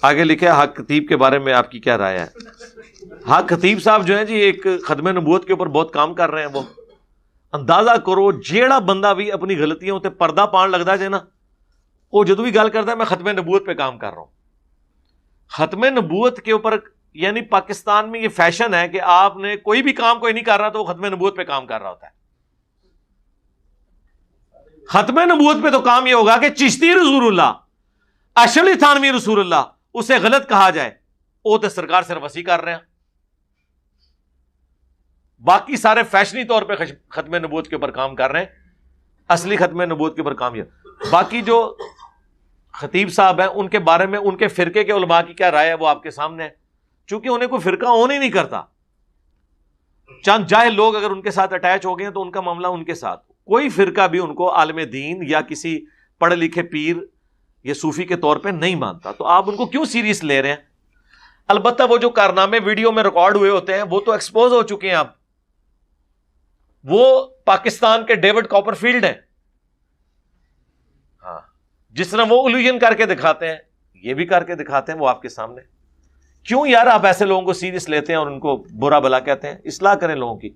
آگے لکھے حق خطیب کے بارے میں آپ کی کیا رائے ہے؟ حق خطیب صاحب جو ہیں جی ایک ختم نبوت کے اوپر بہت کام کر رہے ہیں. وہ اندازہ کرو جیڑا بندہ بھی اپنی غلطیوں تے پردہ پان لگتا جائے نا، وہ جدو بھی گل کرتا ہے میں ختم نبوت پہ کام کر رہا ہوں. ختم نبوت کے اوپر یعنی پاکستان میں یہ فیشن ہے کہ آپ نے کوئی بھی کام کوئی نہیں کر رہا تو وہ ختم نبوت پہ کام کر رہا ہوتا ہے. ختم نبوت پہ تو کام یہ ہوگا کہ چشتی رسول اللہ، اشرف تھانوی رسول اللہ، اسے غلط کہا جائے، وہ تو سرکار سے وسیع کر رہے ہیں. باقی سارے فیشنی طور پہ ختم نبوت کے اوپر کام کر رہے ہیں، اصلی ختم نبوت کے اوپر کام یہ. باقی جو خطیب صاحب ہیں ان کے بارے میں ان کے فرقے کے علماء کی کیا رائے ہے وہ آپ کے سامنے ہے. چونکہ انہیں کوئی فرقہ اون ہی نہیں کرتا، چند جاہل لوگ اگر ان کے ساتھ اٹیچ ہو گئے ہیں تو ان کا معاملہ ان کے ساتھ. کوئی فرقہ بھی ان کو عالم دین یا کسی پڑھے لکھے پیر یا صوفی کے طور پہ نہیں مانتا. تو آپ ان کو کیوں سیریس لے رہے ہیں؟ البتہ وہ جو کارنامے ویڈیو میں ریکارڈ ہوئے ہوتے ہیں وہ تو ایکسپوز ہو چکے ہیں. اب وہ پاکستان کے ڈیوڈ کاپر فیلڈ ہیں. ہاں، جس طرح وہ الوژن کر کے دکھاتے ہیں یہ بھی کر کے دکھاتے ہیں وہ آپ کے سامنے. کیوں یار آپ ایسے لوگوں کو سیریس لیتے ہیں اور ان کو برا بھلا کہتے ہیں؟ اصلاح کریں لوگوں کی.